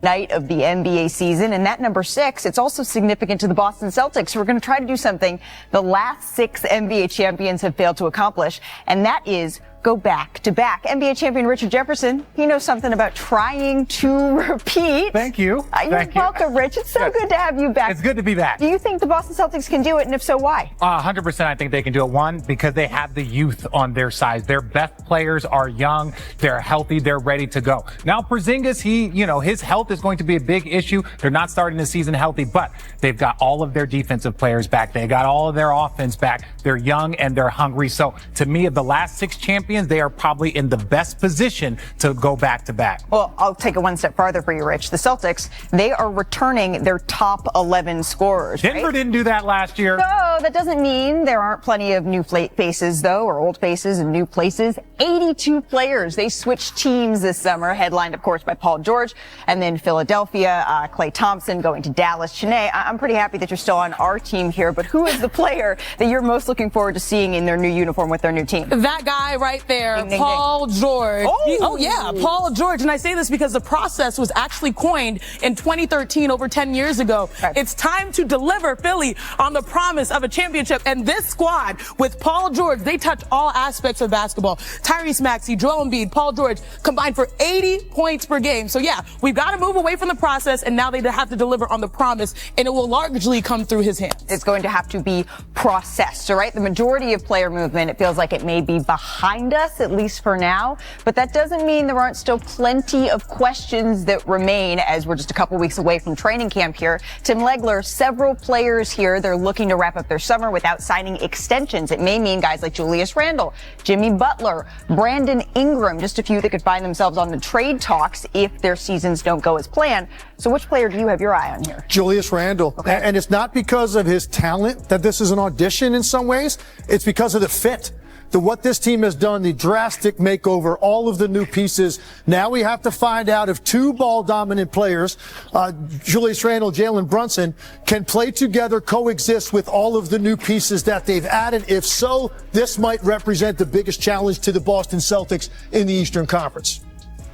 night of the NBA season, and that number 6, it's also significant to the Boston Celtics. We're going to try to do something the last 6 NBA champions have failed to accomplish, and that is go back to back. NBA champion Richard Jefferson, he knows something about trying to repeat. Thank you. You're welcome, Rich. It's so good to have you back. It's good to be back. Do you think the Boston Celtics can do it, and if so, why? 100% I think they can do it. One, because they have the youth on their side. Their best players are young, they're healthy, they're ready to go. Now, Porzingis, his health is going to be a big issue. They're not starting the season healthy, but they've got all of their defensive players back. They got all of their offense back. They're young and they're hungry. So, to me, of the last 6 champions, they are probably in the best position to go back to back. Well, I'll take it one step farther for you, Rich. The Celtics, they are returning their top 11 scorers. Denver didn't do that last year. No, that doesn't mean there aren't plenty of new faces, though, or old faces and new places. 82 players. They switched teams this summer, headlined, of course, by Paul George, and then Philadelphia, Klay Thompson going to Dallas. Shanae, I'm pretty happy that you're still on our team here, but who is the player that you're most looking forward to seeing in their new uniform with their new team? That guy right there, ding, ding, Paul ding. George. Oh, yeah, Paul George. And I say this because the process was actually coined in 2013, over 10 years ago. Right. It's time to deliver Philly on the promise of a championship. And this squad with Paul George, they touch all aspects of basketball. Tyrese Maxey, Joel Embiid, Paul George combined for 80 points per game. So yeah, we've got to move away from the process, and now they have to deliver on the promise, and it will largely come through his hands. It's going to have to be processed, all right? The majority of player movement, it feels like it may be behind us, at least for now, but that doesn't mean there aren't still plenty of questions that remain as we're just a couple weeks away from training camp here. Tim Legler, several players here, they're looking to wrap up their summer without signing extensions. It may mean guys like Julius Randle, Jimmy Butler, Brandon Ingram, just a few that could find themselves on the trade talks if their seasons don't go as planned. So which player do you have your eye on here? Julius Randle. Okay. And it's not because of his talent that this is an audition in some ways. It's because of the fit. What this team has done, the drastic makeover, all of the new pieces. Now we have to find out if 2 ball-dominant players, Julius Randle, Jalen Brunson, can play together, coexist with all of the new pieces that they've added. If so, this might represent the biggest challenge to the Boston Celtics in the Eastern Conference.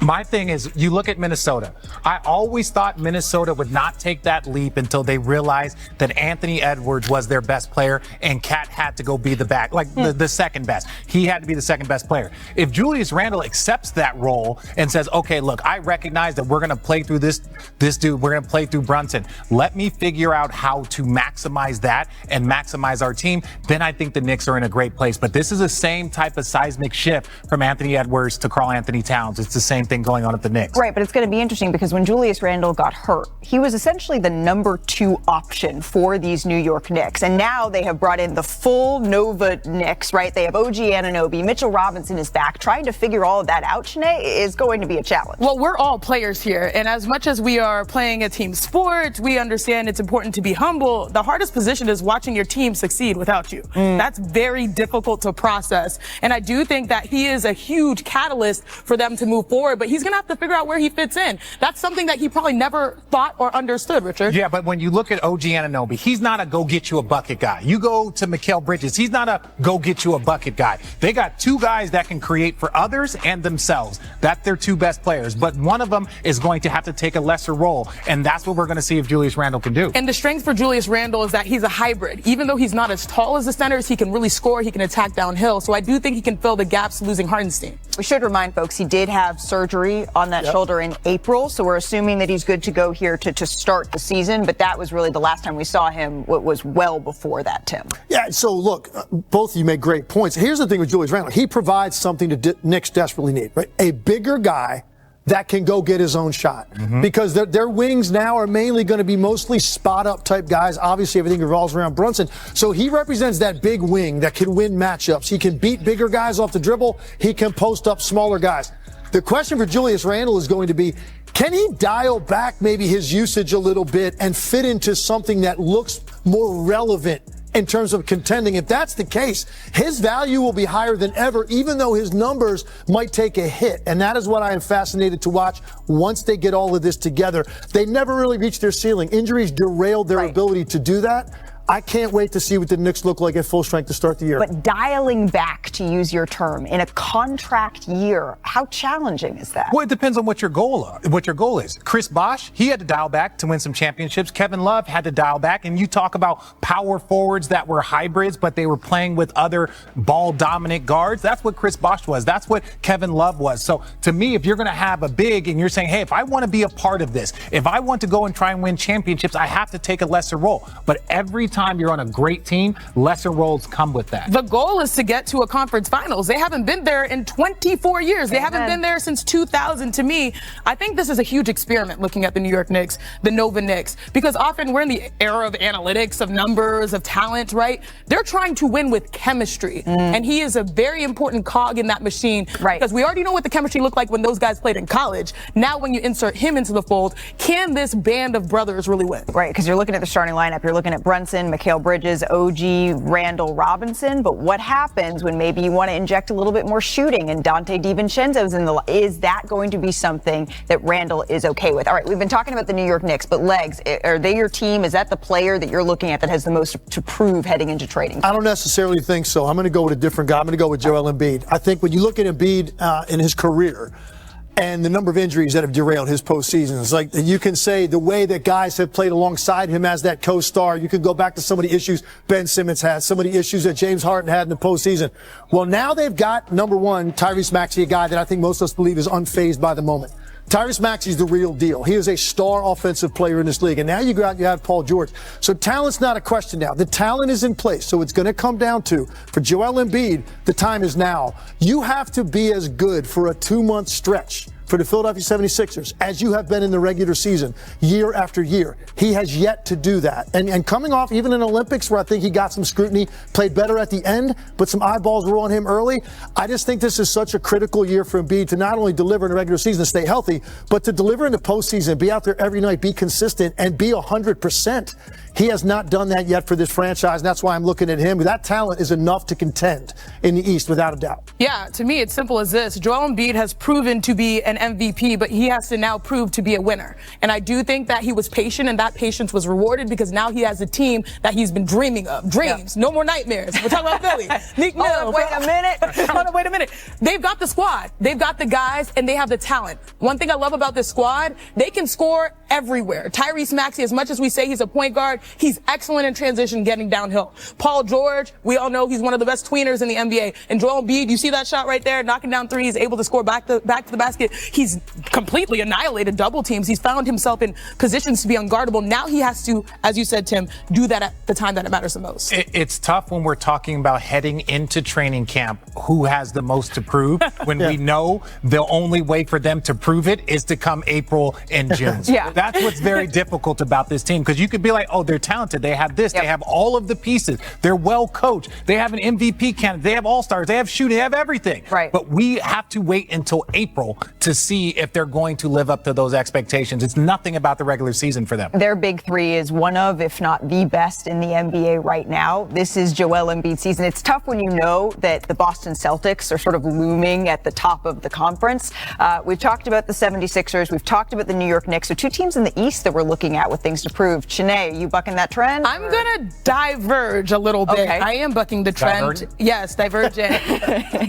My thing is, you look at Minnesota. I always thought Minnesota would not take that leap until they realized that Anthony Edwards was their best player and Cat had to go be the second best. He had to be the second best player. If Julius Randle accepts that role and says, okay, look, I recognize that we're going to play through this dude. We're going to play through Brunson. Let me figure out how to maximize that and maximize our team. Then I think the Knicks are in a great place. But this is the same type of seismic shift from Anthony Edwards to Karl Anthony Towns. It's the same thing going on at the Knicks. Right, but it's going to be interesting because when Julius Randle got hurt, he was essentially the number 2 option for these New York Knicks. And now they have brought in the full Nova Knicks, right? They have OG Anunoby, Mitchell Robinson is back. Trying to figure all of that out, Shanae, is going to be a challenge. Well, we're all players here. And as much as we are playing a team sport, we understand it's important to be humble. The hardest position is watching your team succeed without you. That's very difficult to process. And I do think that he is a huge catalyst for them to move forward. But he's going to have to figure out where he fits in. That's something that he probably never thought or understood, Richard. Yeah, but when you look at OG Anunoby, he's not a go-get-you-a-bucket guy. You go to Mikal Bridges, he's not a go-get-you-a-bucket guy. They got 2 guys that can create for others and themselves. That's their 2 best players. But one of them is going to have to take a lesser role, and that's what we're going to see if Julius Randle can do. And the strength for Julius Randle is that he's a hybrid. Even though he's not as tall as the centers, he can really score, he can attack downhill. So I do think he can fill the gaps losing Hardenstein. We should remind folks he did have surgery on that shoulder in April, so we're assuming that he's good to go here to start the season, but that was really the last time we saw him, what was well before that, Tim. Yeah, so look, both of you make great points. Here's the thing with Julius Randle. He provides something the Knicks desperately need, right? A bigger guy that can go get his own shot. Because their wings now are mainly going to be mostly spot-up type guys. Obviously, everything revolves around Brunson. So he represents that big wing that can win matchups. He can beat bigger guys off the dribble. He can post up smaller guys. The question for Julius Randle is going to be, can he dial back maybe his usage a little bit and fit into something that looks more relevant in terms of contending? If that's the case, his value will be higher than ever, even though his numbers might take a hit. And that is what I am fascinated to watch once they get all of this together. They never really reached their ceiling. Injuries derailed their ability to do that. I can't wait to see what the Knicks look like at full strength to start the year. But dialing back, to use your term, in a contract year, how challenging is that? Well, it depends on what your goal is. Chris Bosh, he had to dial back to win some championships. Kevin Love had to dial back. And you talk about power forwards that were hybrids, but they were playing with other ball-dominant guards. That's what Chris Bosh was. That's what Kevin Love was. So to me, if you're going to have a big and you're saying, hey, if I want to be a part of this, if I want to go and try and win championships, I have to take a lesser role. But every time you're on a great team, lesser roles come with that. The goal is to get to a conference finals. They haven't been there in 24 years. They haven't been there since 2000. To me, I think this is a huge experiment looking at the New York Knicks, the Nova Knicks, because often we're in the era of analytics, of numbers, of talent, right? They're trying to win with chemistry. And he is a very important cog in that machine. Right. Because we already know what the chemistry looked like when those guys played in college. Now when you insert him into the fold, can this band of brothers really win? Right, because you're looking at the starting lineup. You're looking at Brunson, Mikal Bridges, OG, Randall Robinson. But what happens when maybe you want to inject a little bit more shooting and Dante DiVincenzo's in the is that going to be something that Randall is okay with? All right, we've been talking about the New York Knicks, but Legs, are they your team? Is that the player that you're looking at that has the most to prove heading into trading? I don't necessarily think so. I'm going to go with a different guy. I'm going to go with Joel Embiid. I think when you look at Embiid in his career, and the number of injuries that have derailed his postseason. It's like you can say the way that guys have played alongside him as that co-star. You can go back to some of the issues Ben Simmons had, some of the issues that James Harden had in the postseason. Well, now they've got, number one, Tyrese Maxey, a guy that I think most of us believe is unfazed by the moment. Tyrese Maxey's the real deal. He is a star offensive player in this league. And now you go out and you have Paul George. So talent's not a question now. The talent is in place. So it's going to come down to, for Joel Embiid, the time is now. You have to be as good for a 2-month stretch for the Philadelphia 76ers as you have been in the regular season year after year. He has yet to do that. And coming off even in Olympics where I think he got some scrutiny, played better at the end, but some eyeballs were on him early. I just think this is such a critical year for Embiid to not only deliver in the regular season and stay healthy, but to deliver in the postseason, be out there every night, be consistent, and be 100%. He has not done that yet for this franchise, and that's why I'm looking at him. That talent is enough to contend in the East, without a doubt. Yeah, to me, it's simple as this. Joel Embiid has proven to be an MVP, but he has to now prove to be a winner. And I do think that he was patient, and that patience was rewarded because now he has a team that he's been dreaming of. Dreams, no more nightmares. We're talking about Philly. Nick Mill. Wait a minute. Hold on, wait a minute. They've got the squad. They've got the guys, and they have the talent. One thing I love about this squad, they can score everywhere. Tyrese Maxey, as much as we say he's a point guard, he's excellent in transition, getting downhill. Paul George, we all know he's one of the best tweeners in the NBA. And Joel Embiid, you see that shot right there, knocking down threes, able to score back to the basket. He's completely annihilated double teams. He's found himself in positions to be unguardable. Now he has to, as you said, Tim, do that at the time that it matters the most. It's tough when we're talking about heading into training camp, who has the most to prove, when we know the only way for them to prove it is to come April and June. That's what's very difficult about this team, because you could be like, oh, they're talented. They have this. They have all of the pieces. They're well coached. They have an MVP candidate. They have all-stars. They have shooting. They have everything. Right. But we have to wait until April to see if they're going to live up to those expectations. It's nothing about the regular season for them. Their big three is one of, if not the best in the NBA right now. This is Joel Embiid's season. It's tough when you know that the Boston Celtics are sort of looming at the top of the conference. We've talked about the 76ers. We've talked about the New York Knicks. So two teams in the East that we're looking at with things to prove. Chiney, are you bucking that trend? I'm going to diverge a little bit. Okay. I am bucking the trend. Divergent? Yes, divergent.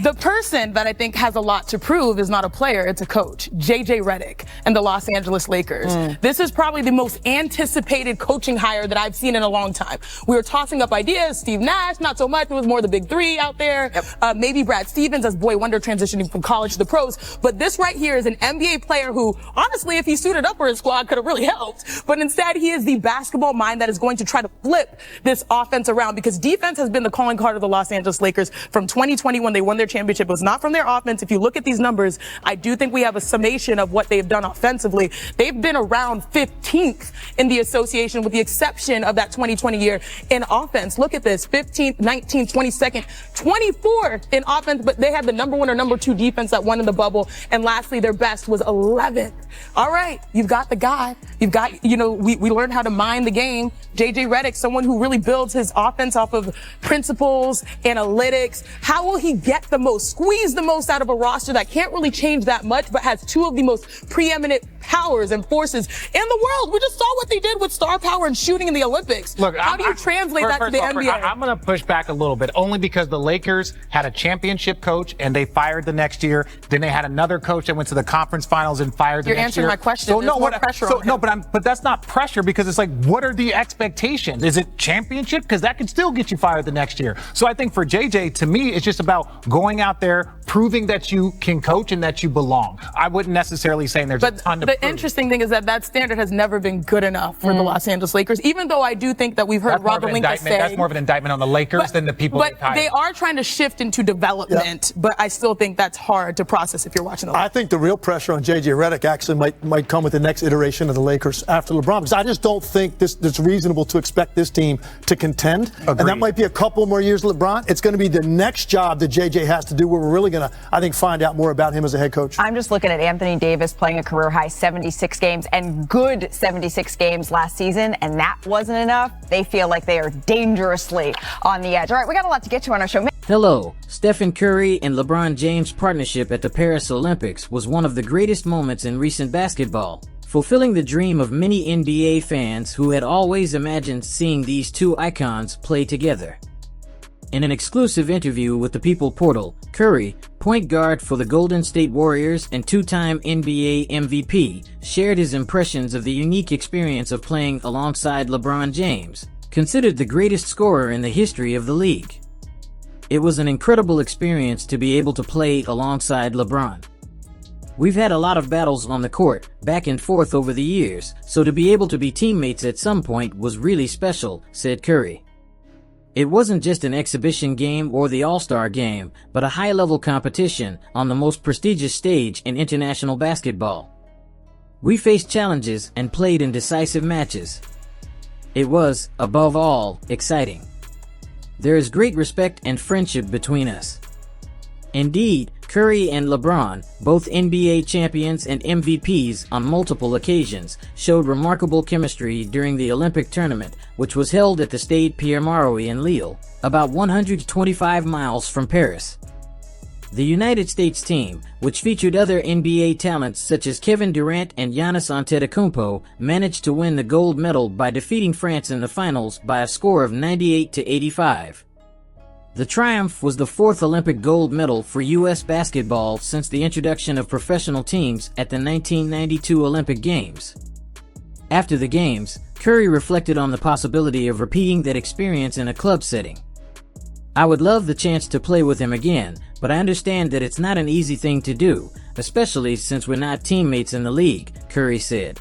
The person that I think has a lot to prove is not a player, it's a coach. JJ Redick and the Los Angeles Lakers. This is probably the most anticipated coaching hire that I've seen in a long time. We were tossing up ideas. Steve Nash, not so much. It was more the big three out there. Maybe Brad Stevens as boy wonder transitioning from college to the pros. But this right here is an NBA player who, honestly, if he suited up for his squad, could have really helped. But instead, he is the basketball mind that is going to try to flip this offense around, because defense has been the calling card of the Los Angeles Lakers from 2020 when they won their championship. It was not from their offense. If you look at these numbers, I do think we have a summation of what they've done offensively. They've been around 15th in the association, with the exception of that 2020 year in offense. Look at this, 15th, 19th, 22nd, 24th in offense, but they had the number 1 or number 2 defense that won in the bubble. And lastly, their best was 11th. All right, you've got the guy. You've got, we learned how to mine the game. JJ Redick, someone who really builds his offense off of principles, analytics. How will he get the most, squeeze the most out of a roster that can't really change that much? much, but has two of the most preeminent powers and forces in the world. We just saw what they did with star power and shooting in the Olympics. Look, how do you translate that to the NBA? I'm going to push back a little bit, only because the Lakers had a championship coach and they fired the next year. Then they had another coach that went to the conference finals and fired the You're next year. answering my question. So There's no, more pressure on him. but that's not pressure, because it's like, what are the expectations? Is it championship? Because that could still get you fired the next year. So I think for JJ, to me, it's just about going out there, proving that you can coach and that you belong. I wouldn't necessarily say there's a ton to prove. But the interesting thing is that standard has never been good enough for the Los Angeles Lakers, even though I do think that we've heard Rob Pelinka say. That's more of an indictment on the Lakers than the people. But they are trying to shift into development, but I still think that's hard to process if you're watching the Lakers. I think the real pressure on JJ Redick actually might come with the next iteration of the Lakers after LeBron, because I just don't think it's reasonable to expect this team to contend. Agreed. And that might be a couple more years of LeBron. It's going to be the next job that JJ has to do, where we're really going to, I think, find out more about him as a head coach. I'm just looking at Anthony Davis playing a career high 76 games and good 76 games last season, and that wasn't enough. They feel like they are dangerously on the edge. All right, we got a lot to get to on our show. Hello. Stephen Curry and LeBron James' partnership at the Paris Olympics was one of the greatest moments in recent basketball, fulfilling the dream of many NBA fans who had always imagined seeing these two icons play together. In an exclusive interview with the People Portal, Curry, point guard for the Golden State Warriors and two-time NBA MVP, shared his impressions of the unique experience of playing alongside LeBron James, considered the greatest scorer in the history of the league. It was an incredible experience to be able to play alongside LeBron. We've had a lot of battles on the court, back and forth over the years, so to be able to be teammates at some point was really special, said Curry. It wasn't just an exhibition game or the All-Star game, but a high-level competition on the most prestigious stage in international basketball. We faced challenges and played in decisive matches. It was, above all, exciting. There is great respect and friendship between us. Indeed, Curry and LeBron, both NBA champions and MVPs on multiple occasions, showed remarkable chemistry during the Olympic tournament, which was held at the Stade Pierre-Mauroy in Lille, about 125 miles from Paris. The United States team, which featured other NBA talents such as Kevin Durant and Giannis Antetokounmpo, managed to win the gold medal by defeating France in the finals by a score of 98-85. The triumph was the fourth Olympic gold medal for U.S. basketball since the introduction of professional teams at the 1992 Olympic Games. After the Games, Curry reflected on the possibility of repeating that experience in a club setting. I would love the chance to play with him again, but I understand that it's not an easy thing to do, especially since we're not teammates in the league, Curry said.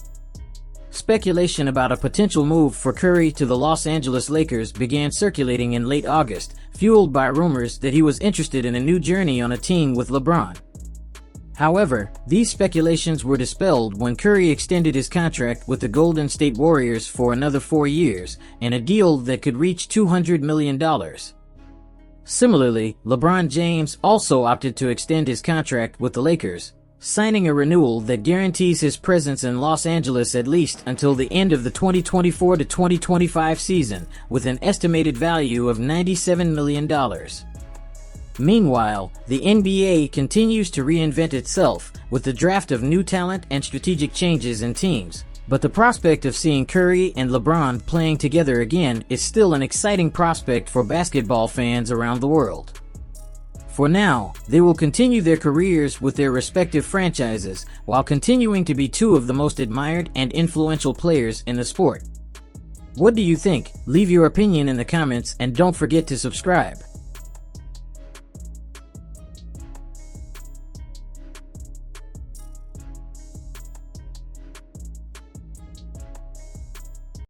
Speculation about a potential move for Curry to the Los Angeles Lakers began circulating in late August, fueled by rumors that he was interested in a new journey on a team with LeBron. However, these speculations were dispelled when Curry extended his contract with the Golden State Warriors for another 4 years, and a deal that could reach $200 million. Similarly, LeBron James also opted to extend his contract with the Lakers, signing a renewal that guarantees his presence in Los Angeles at least until the end of the 2024 to 2025 season, with an estimated value of $97 million. Meanwhile, the NBA continues to reinvent itself with the draft of new talent and strategic changes in teams. But the prospect of seeing Curry and LeBron playing together again is still an exciting prospect for basketball fans around the world. For now, they will continue their careers with their respective franchises while continuing to be two of the most admired and influential players in the sport. What do you think? Leave your opinion in the comments and don't forget to subscribe.